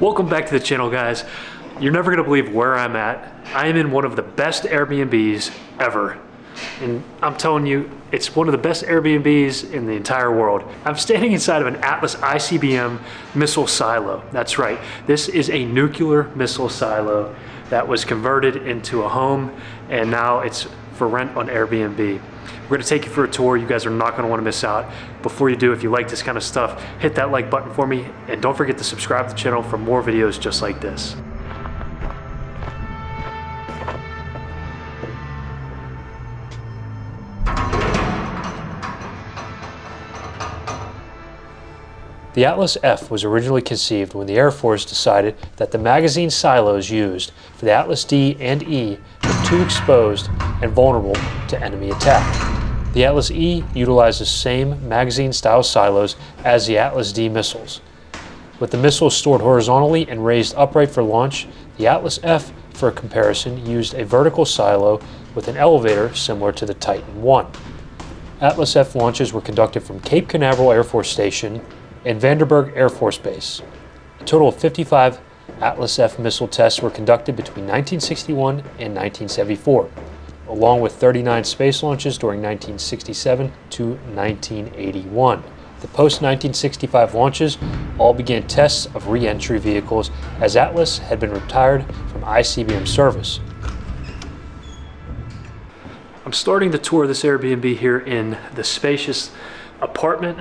Welcome back to the channel, guys. You're never gonna believe where I'm at. I am in one of the best Airbnbs ever. And I'm telling you, it's one of the best Airbnbs in the entire world. I'm standing inside of an Atlas ICBM missile silo. That's right, this is a nuclear missile silo that was converted into a home, and now it's for rent on Airbnb. We're gonna take you for a tour. You guys are not gonna wanna miss out. Before you do, if you like this kind of stuff, hit that like button for me, and don't forget to subscribe to the channel for more videos just like this. The Atlas F was originally conceived when the Air Force decided that the magazine silos used for the Atlas D and E were too exposed and vulnerable to enemy attack. The Atlas E utilized the same magazine-style silos as the Atlas D missiles. With the missiles stored horizontally and raised upright for launch, the Atlas F, for comparison, used a vertical silo with an elevator similar to the Titan I. Atlas F launches were conducted from Cape Canaveral Air Force Station and Vandenberg Air Force Base. A total of 55 Atlas F missile tests were conducted between 1961 and 1974, along with 39 space launches during 1967 to 1981. The post-1965 launches all began tests of re-entry vehicles, as Atlas had been retired from ICBM service. I'm starting the tour of this Airbnb here in the spacious apartment.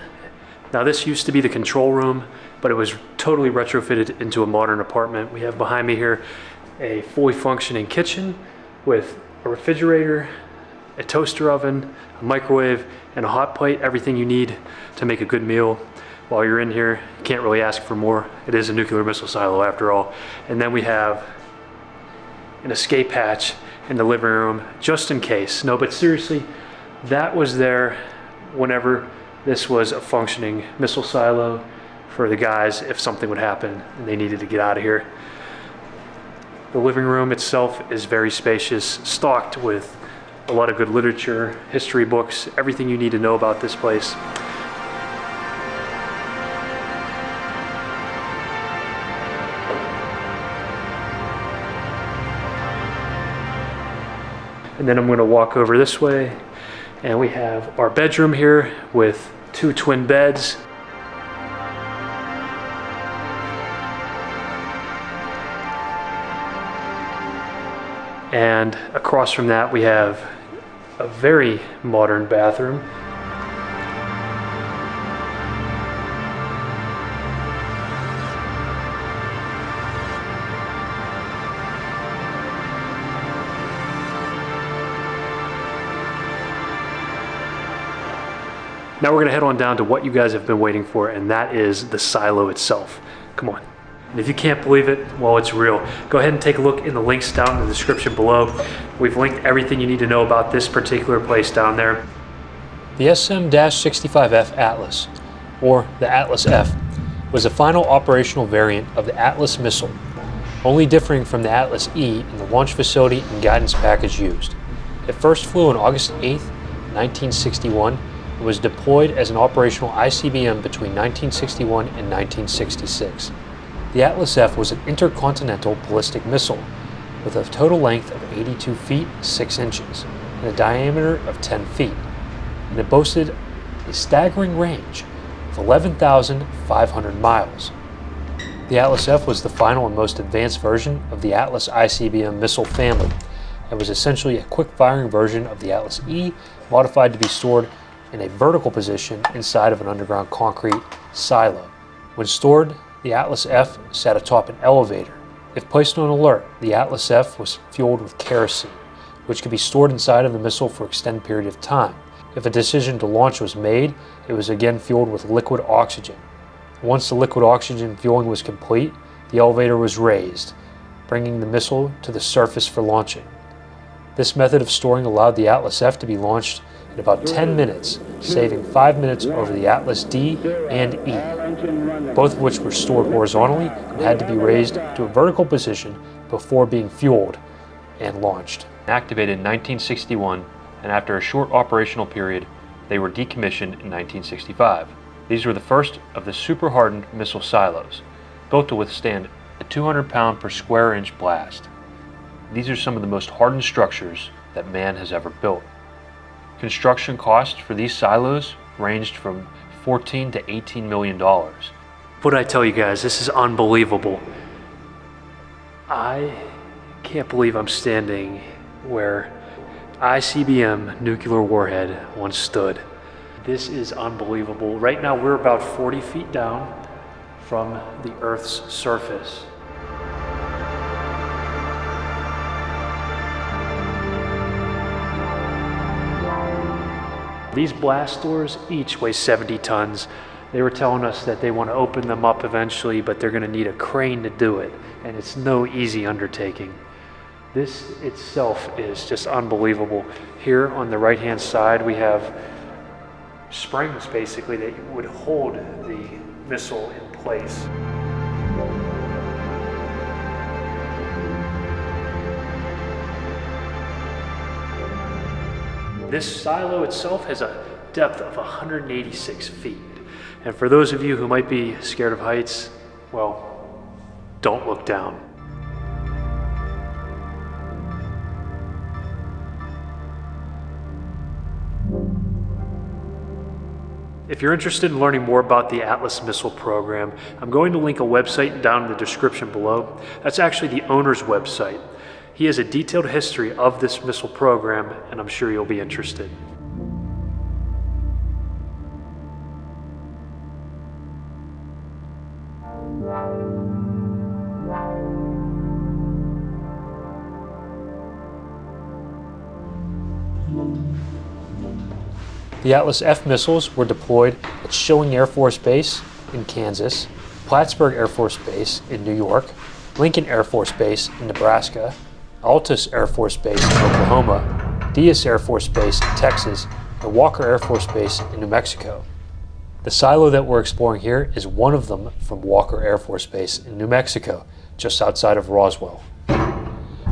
Now, this used to be the control room, but it was totally retrofitted into a modern apartment. We have behind me here a fully functioning kitchen with a refrigerator, a toaster oven, a microwave, and a hot plate. Everything you need to make a good meal while you're in here. You can't really ask for more. It is a nuclear missile silo after all. And then we have an escape hatch in the living room, just in case. No, but seriously, that was there whenever this was a functioning missile silo for the guys if something would happen and they needed to get out of here. The living room itself is very spacious, stocked with a lot of good literature, history books, everything you need to know about this place. And then I'm going to walk over this way, and we have our bedroom here with 2 twin beds. And across from that, we have a very modern bathroom. Now we're gonna head on down to what you guys have been waiting for, and that is the silo itself. Come on. And if you can't believe it, well, it's real. Go ahead and take a look in the links down in the description below. We've linked everything you need to know about this particular place down there. The SM-65F Atlas, or the Atlas F, was the final operational variant of the Atlas missile, only differing from the Atlas E in the launch facility and guidance package used. It first flew on August 8, 1961, and was deployed as an operational ICBM between 1961 and 1966. The Atlas F was an intercontinental ballistic missile with a total length of 82 feet 6 inches and a diameter of 10 feet, and it boasted a staggering range of 11,500 miles. The Atlas F was the final and most advanced version of the Atlas ICBM missile family and was essentially a quick-firing version of the Atlas E, modified to be stored in a vertical position inside of an underground concrete silo. When stored, the Atlas F sat atop an elevator. If placed on alert, the Atlas F was fueled with kerosene, which could be stored inside of the missile for an extended period of time. If a decision to launch was made, it was again fueled with liquid oxygen. Once the liquid oxygen fueling was complete, the elevator was raised, bringing the missile to the surface for launching. This method of storing allowed the Atlas F to be launched in about 10 minutes, saving 5 minutes over the Atlas D and E, both of which were stored horizontally and had to be raised to a vertical position before being fueled and launched. Activated in 1961, and after a short operational period, they were decommissioned in 1965. These were the first of the super-hardened missile silos, built to withstand a 200-pound per square inch blast. These are some of the most hardened structures that man has ever built. Construction costs for these silos ranged from $14 to $18 million. What I tell you guys, this is unbelievable. I can't believe I'm standing where ICBM nuclear warhead once stood. This is unbelievable. Right now we're about 40 feet down from the Earth's surface. These blast doors each weigh 70 tons. They were telling us that they want to open them up eventually, but they're going to need a crane to do it, and it's no easy undertaking. This itself is just unbelievable. Here on the right-hand side, we have springs basically that would hold the missile in place. This silo itself has a depth of 186 feet. And for those of you who might be scared of heights, well, don't look down. If you're interested in learning more about the Atlas missile program, I'm going to link a website down in the description below. That's actually the owner's website. He has a detailed history of this missile program, and I'm sure you'll be interested. The Atlas F missiles were deployed at Schilling Air Force Base in Kansas, Plattsburgh Air Force Base in New York, Lincoln Air Force Base in Nebraska, Altus Air Force Base in Oklahoma, Diaz Air Force Base in Texas, and Walker Air Force Base in New Mexico. The silo that we're exploring here is one of them from Walker Air Force Base in New Mexico, just outside of Roswell.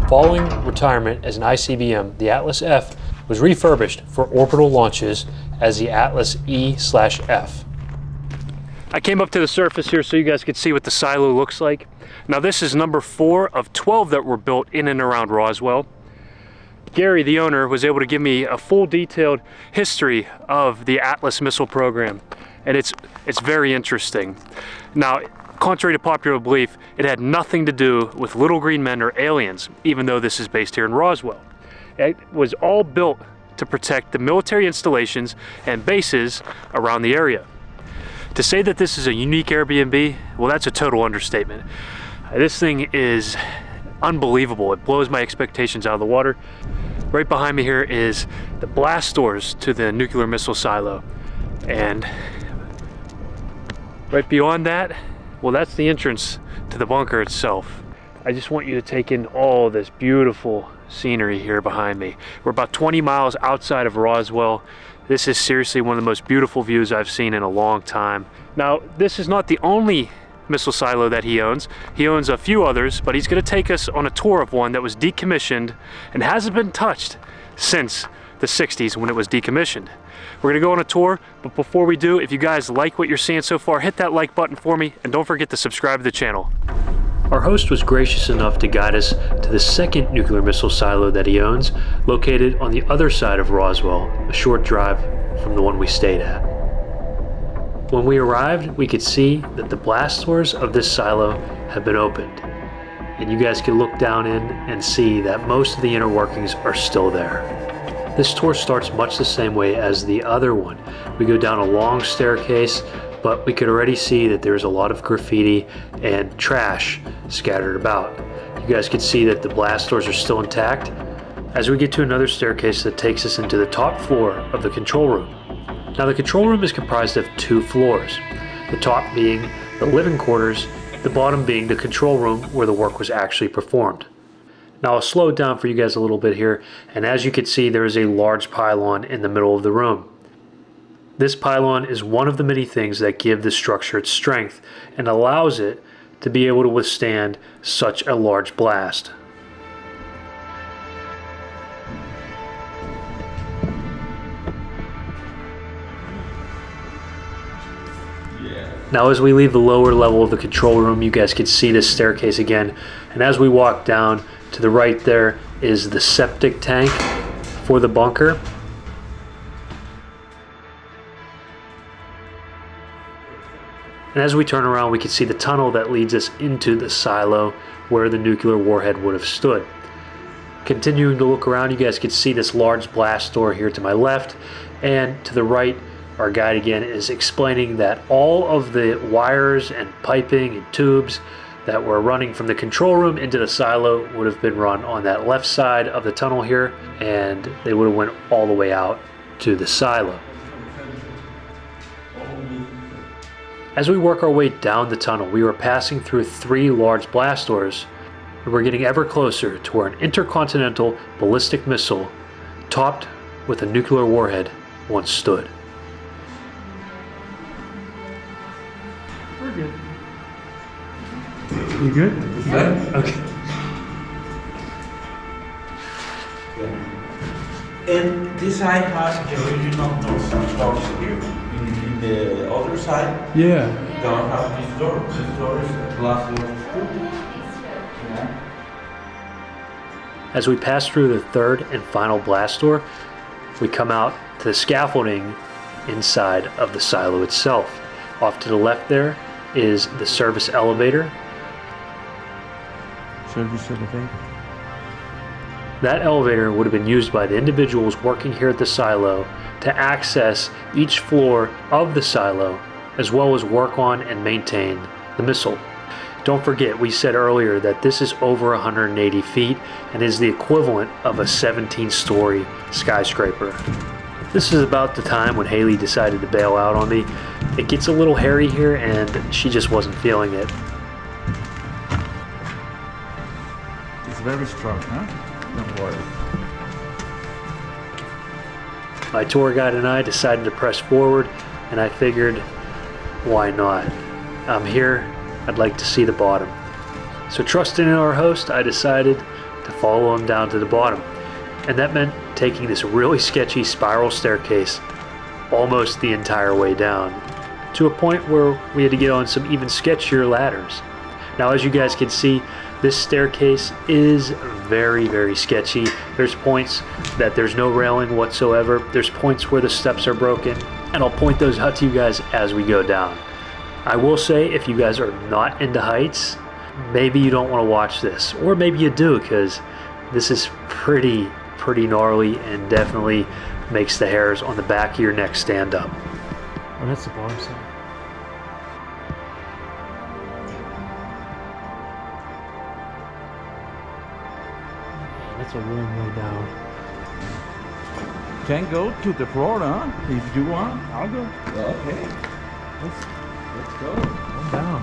Following retirement as an ICBM, the Atlas F was refurbished for orbital launches as the Atlas E/F. I came up to the surface here so you guys could see what the silo looks like. Now this is number 4 of 12 that were built in and around Roswell. Gary, the owner, was able to give me a full detailed history of the Atlas missile program, and it's very interesting. Now, contrary to popular belief, it had nothing to do with little green men or aliens, even though this is based here in Roswell. It was all built to protect the military installations and bases around the area. To say that this is a unique Airbnb, well, that's a total understatement. This thing is unbelievable. It blows my expectations out of the water. Right behind me here is the blast doors to the nuclear missile silo. And right beyond that, well, that's the entrance to the bunker itself. I just want you to take in all this beautiful scenery here behind me. We're about 20 miles outside of Roswell. This is seriously one of the most beautiful views I've seen in a long time. Now, this is not the only missile silo that he owns. He owns a few others, but he's going to take us on a tour of one that was decommissioned and hasn't been touched since the 60s when it was decommissioned. We're going to go on a tour, but before we do, if you guys like what you're seeing so far, hit that like button for me, and don't forget to subscribe to the channel. Our host was gracious enough to guide us to the second nuclear missile silo that he owns, located on the other side of Roswell, a short drive from the one we stayed at. When we arrived, we could see that the blast doors of this silo have been opened, and you guys can look down in and see that most of the inner workings are still there. This tour starts much the same way as the other one. We go down a long staircase, but we could already see that there's a lot of graffiti and trash scattered about. You guys can see that the blast doors are still intact as we get to another staircase that takes us into the top floor of the control room. Now, the control room is comprised of 2 floors, the top being the living quarters, the bottom being the control room where the work was actually performed. Now, I'll slow it down for you guys a little bit here, and as you can see, there is a large pylon in the middle of the room. This pylon is one of the many things that give the structure its strength and allows it to be able to withstand such a large blast. Yeah. Now as we leave the lower level of the control room, you guys can see this staircase again. And as we walk down, to the right there is the septic tank for the bunker. And as we turn around, we can see the tunnel that leads us into the silo where the nuclear warhead would have stood. Continuing to look around, you guys can see this large blast door here to my left, and to the right, our guide again is explaining that all of the wires and piping and tubes that were running from the control room into the silo would have been run on that left side of the tunnel here, and they would have went all the way out to the silo. As we work our way down the tunnel, we were passing through 3 large blast doors, and we're getting ever closer to where an intercontinental ballistic missile topped with a nuclear warhead once stood. We're good. You good? Yeah. Okay. And this side has the original doors here. In the other side, Yeah. don't have this door. This door is a glass door too. Yeah. As we pass through the third and final blast door, we come out to the scaffolding inside of the silo itself. Off to the left there is the service elevator. Service elevator. That elevator would have been used by the individuals working here at the silo to access each floor of the silo, as well as work on and maintain the missile. Don't forget, we said earlier that this is over 180 feet and is the equivalent of a 17-story skyscraper. This is about the time when Haley decided to bail out on me. It gets a little hairy here and she just wasn't feeling it. It's very strong, huh? Don't worry. My tour guide and I decided to press forward, and I figured, why not? I'm here, I'd like to see the bottom. So trusting in our host, I decided to follow him down to the bottom. And that meant taking this really sketchy spiral staircase almost the entire way down, to a point where we had to get on some even sketchier ladders. Now, as you guys can see, this staircase is very, very sketchy. There's points that there's no railing whatsoever. There's points where the steps are broken, and I'll point those out to you guys as we go down. I will say, if you guys are not into heights, maybe you don't want to watch this, or maybe you do, because this is pretty gnarly and definitely makes the hairs on the back of your neck stand up. Oh, that's the bottom side. That's a long way down. Can go to the floor, huh? If you want, I'll go. Okay. Let's go. I'm down.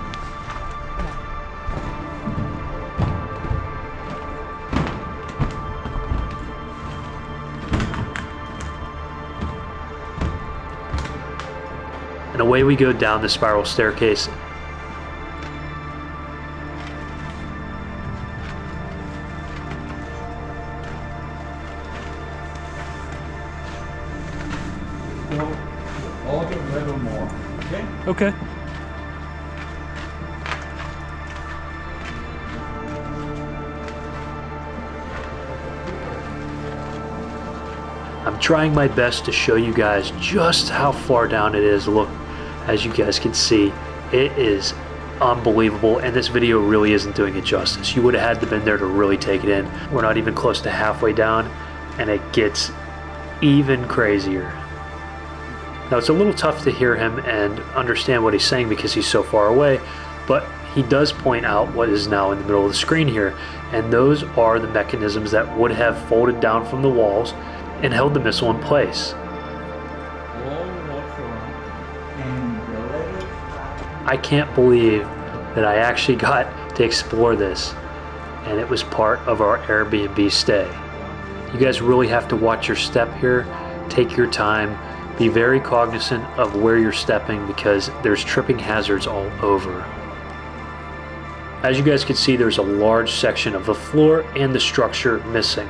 And away we go down the spiral staircase. All a little more, okay? Okay. I'm trying my best to show you guys just how far down it is. Look, as you guys can see, it is unbelievable, and this video really isn't doing it justice. You would have had to been there to really take it in. We're not even close to halfway down, and it gets even crazier. Now, it's a little tough to hear him and understand what he's saying because he's so far away, but he does point out what is now in the middle of the screen here, and those are the mechanisms that would have folded down from the walls and held the missile in place. I can't believe that I actually got to explore this, and it was part of our Airbnb stay. You guys really have to watch your step here, take your time, be very cognizant of where you're stepping because there's tripping hazards all over. As you guys can see, there's a large section of the floor and the structure missing,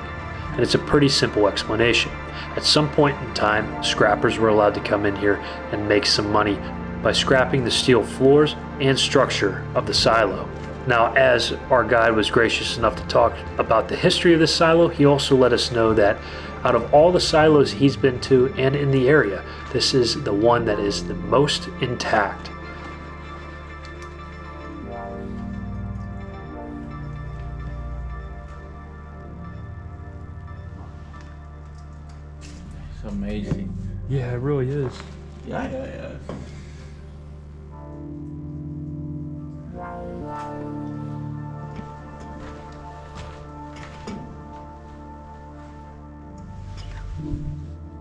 and it's a pretty simple explanation. At some point in time, scrappers were allowed to come in here and make some money by scrapping the steel floors and structure of the silo. Now, as our guide was gracious enough to talk about the history of this silo, he also let us know that out of all the silos he's been to and in the area, this is the one that is the most intact. It's amazing. Yeah, it really is. Yeah.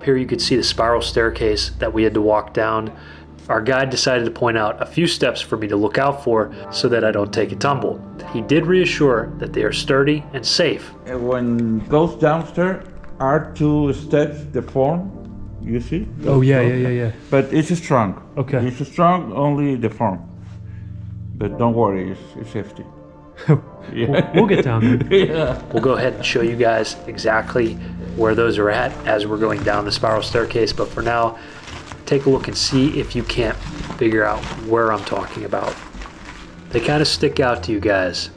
Here you could see the spiral staircase that we had to walk down. Our guide decided to point out a few steps for me to look out for so that I don't take a tumble. He did reassure that they are sturdy and safe. And when it goes downstairs, are 2 steps the form. You see? Oh, yeah. But it's strong. Okay. It's strong, only the form. But don't worry, it's safety. We'll get down there. Yeah. We'll go ahead and show you guys exactly where those are at as we're going down the spiral staircase. But for now, take a look and see if you can't figure out where I'm talking about. They kind of stick out to you guys.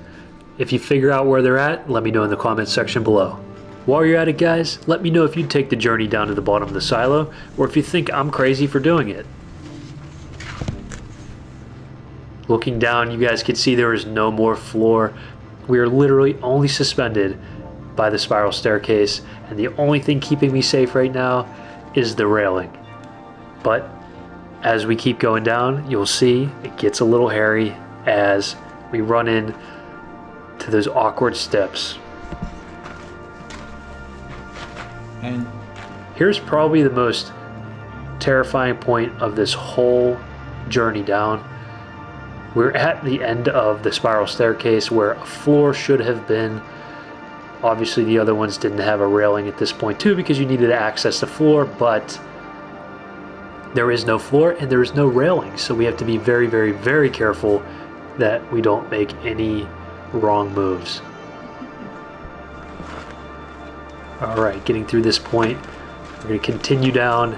If you figure out where they're at, let me know in the comments section below. While you're at it, guys, let me know if you'd take the journey down to the bottom of the silo, or if you think I'm crazy for doing it. Looking down, you guys can see there is no more floor. We are literally only suspended by the spiral staircase, and the only thing keeping me safe right now is the railing. But as we keep going down, you'll see it gets a little hairy as we run in to those awkward steps. And Here's probably the most terrifying point of this whole journey down. We're at the end of the spiral staircase where a floor should have been. Obviously the other ones didn't have a railing at this point too because you needed to access the floor, but there is no floor and there is no railing. So we have to be very, very, very careful that we don't make any wrong moves. All right, getting through this point, we're going to continue down.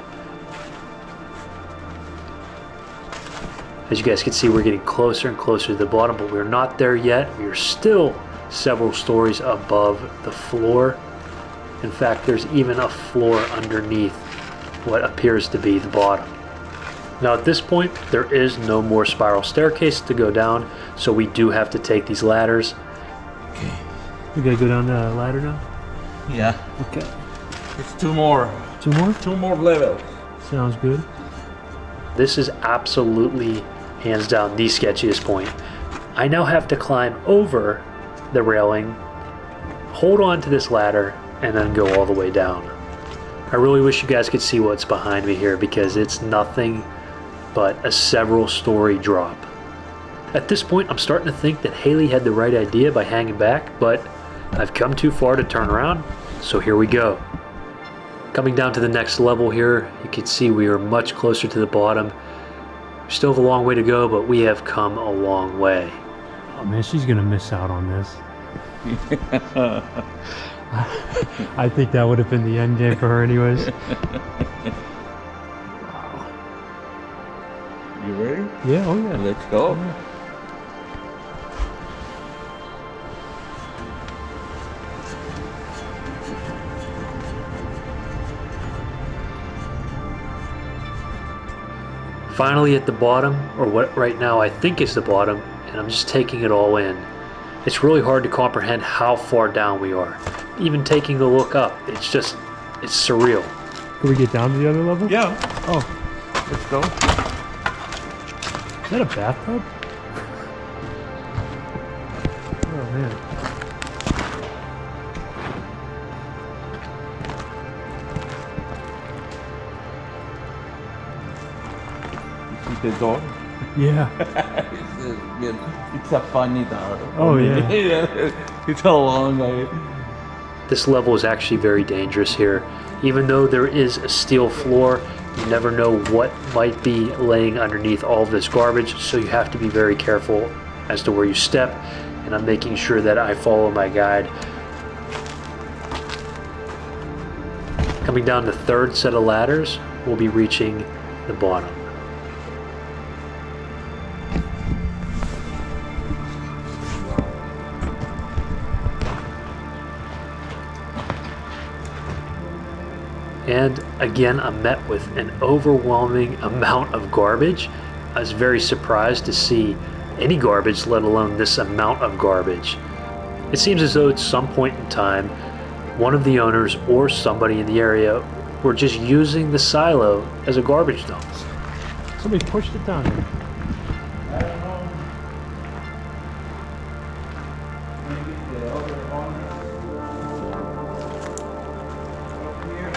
As you guys can see, we're getting closer and closer to the bottom, but we're not there yet. We are still several stories above the floor. In fact, there's even a floor underneath what appears to be the bottom. Now at this point, there is no more spiral staircase to go down, so we do have to take these ladders. okay. We gotta go down the ladder now? Yeah. Okay. It's 2 more. 2 more? 2 more levels. Sounds good. This is absolutely, hands down, the sketchiest point. I now have to climb over the railing, hold on to this ladder, and then go all the way down. I really wish you guys could see what's behind me here because it's nothing but a several story drop. At this point, I'm starting to think that Haley had the right idea by hanging back, but I've come too far to turn around, so here we go. Coming down to the next level here, you can see we are much closer to the bottom. We still have a long way to go, but we have come a long way. Oh man, she's gonna miss out on this. I think that would have been the end game for her anyways. You ready? Yeah, oh yeah. Let's go. Finally at the bottom, or what right now I think is the bottom, and I'm just taking it all in. It's really hard to comprehend how far down we are. Even taking a look up, it's surreal. Can we get down to the other level? Yeah. Oh, Let's go. is that a bathtub? Oh man. You see the door? Yeah. It's a funny door. Oh, yeah. It's a long way. This level is actually very dangerous here. Even though there is a steel floor, you never know what might be laying underneath all of this garbage, so you have to be very careful as to where you step, and I'm making sure that I follow my guide. Coming down the third set of ladders, we'll be reaching the bottom. And again, I'm met with an overwhelming amount of garbage. I was very surprised to see any garbage, let alone this amount of garbage. It seems as though at some point in time, one of the owners or somebody in the area were just using the silo as a garbage dump. Somebody pushed it down here. I don't know. Maybe the other owner up here.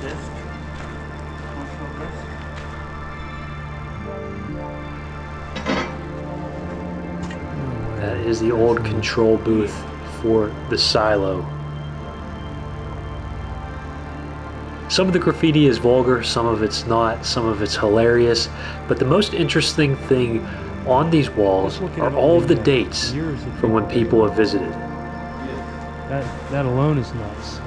Desk. Control desk. That is the old control booth for the silo. Some of the graffiti is vulgar, some of it's not, some of it's hilarious, but the most interesting thing on these walls are all of the dates from when people have visited. That alone is nuts.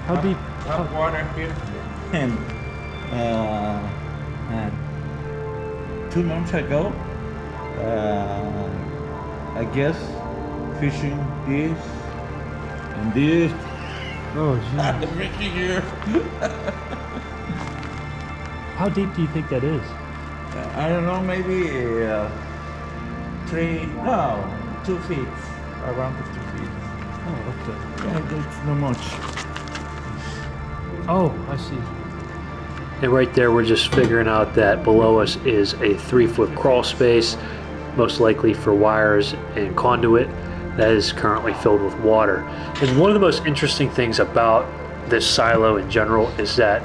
How deep? Hot water here. And 2 months ago, I guess fishing this and this. Oh, The geez. fishing here. How deep do you think that is? I don't know, maybe 2 feet, around 2 feet. Oh, okay. Yeah, that's not much. Oh, I see. And right there, we're just figuring out that below us is a 3-foot crawl space, most likely for wires and conduit, that is currently filled with water. And one of the most interesting things about this silo in general is that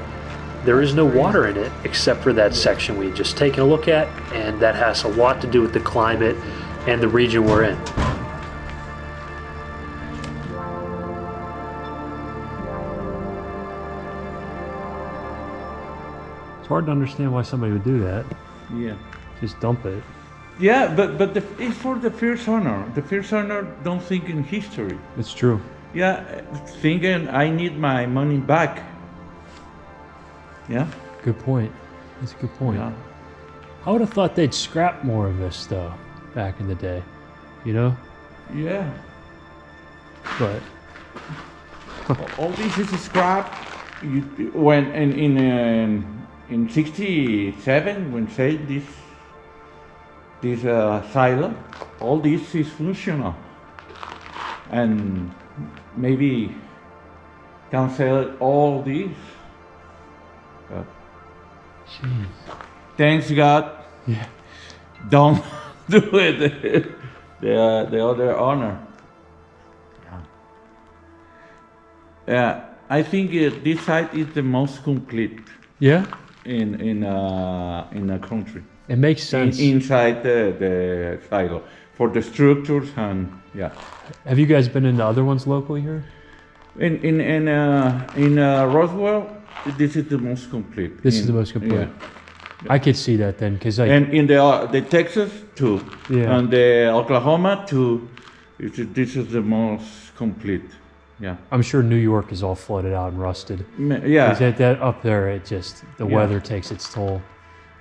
there is no water in it except for that section we had just taken a look at, and that has a lot to do with the climate and the region we're in. It's hard to understand why somebody would do that. Yeah. Just dump it. Yeah, but it's for the first owner. The first owner don't think in history. It's true. Yeah, thinking I need my money back. Yeah. Good point. That's a good point. Yeah. I would have thought they'd scrap more of this though, back in the day. You know? Yeah. But All this is scrap. When in '67 when say this silo, all this is functional, and maybe can sell all this. jeez. Thanks God, Yeah. don't do it. The other owner. Yeah, I think this site is the most complete Yeah? in a country. It makes sense. Inside the silo for the structures and yeah. Have you guys been into other ones locally here? In Roswell, this is the most complete. This is the most complete. Yeah. I could see that then, because like, And in the Texas too, Yeah. and the Oklahoma too. This is the most complete. Yeah. I'm sure New York is all flooded out and rusted. Yeah. 'Cause that up there, it just, the Yeah. weather takes its toll.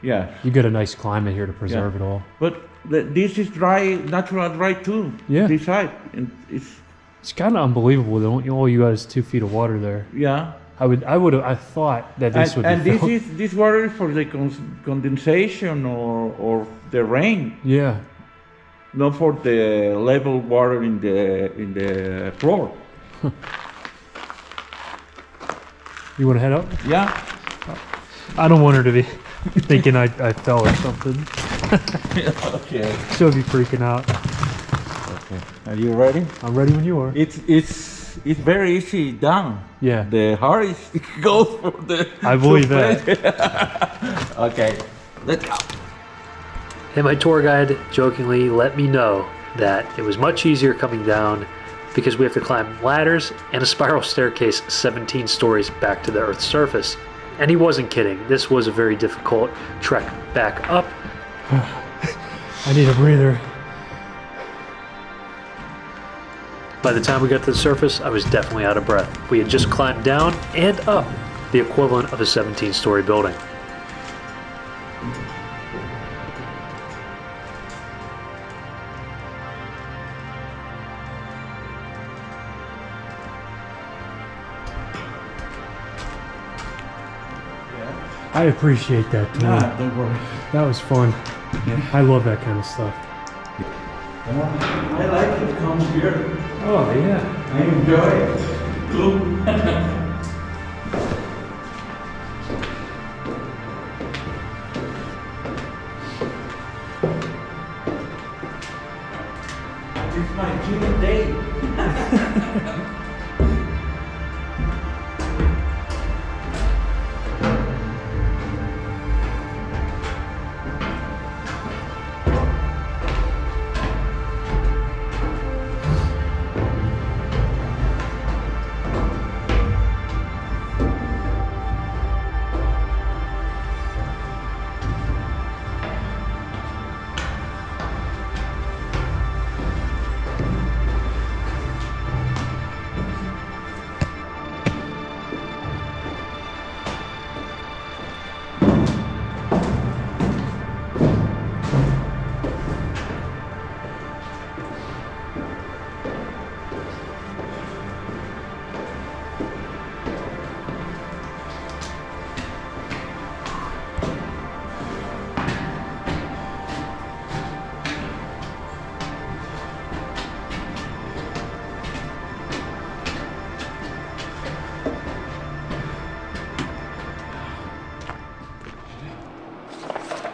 Yeah. You get a nice climate here to preserve it all. But this is dry, natural dry too. Yeah. This side, and it's It's kind of unbelievable. All you got is 2 feet of water there. yeah. I thought that this would And be this filled. is this water is for the condensation or the rain, Yeah. not for the level water in the floor. You want to head up? Yeah. I don't want her to be thinking I fell or something. Okay. She'll be freaking out. Okay. Are you ready? I'm ready when you are. It's very easy down. Yeah. The hardest goes for the. I believe that. Okay. Let's go. And my tour guide jokingly let me know that it was much easier coming down because we have to climb ladders and a spiral staircase 17 stories back to the Earth's surface. And he wasn't kidding. This was a very difficult trek back up. I need a breather. By the time we got to the surface, I was definitely out of breath. We had just climbed down and up, the equivalent of a 17-story building. I appreciate that, Tony. Ah, don't worry. That was fun. I love that kind of stuff. I like it. Come here. Oh, yeah. I enjoy it. Look. This is my dream day.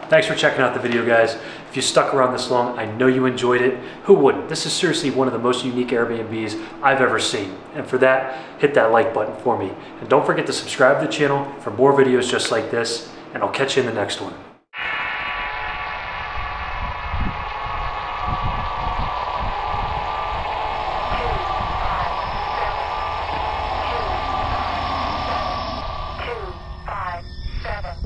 Thanks for checking out the video, guys. If you stuck around this long, I know you enjoyed it. Who wouldn't? This is seriously one of the most unique Airbnbs I've ever seen. And for that, hit that like button for me. And don't forget to subscribe to the channel for more videos just like this, and I'll catch you in the next one.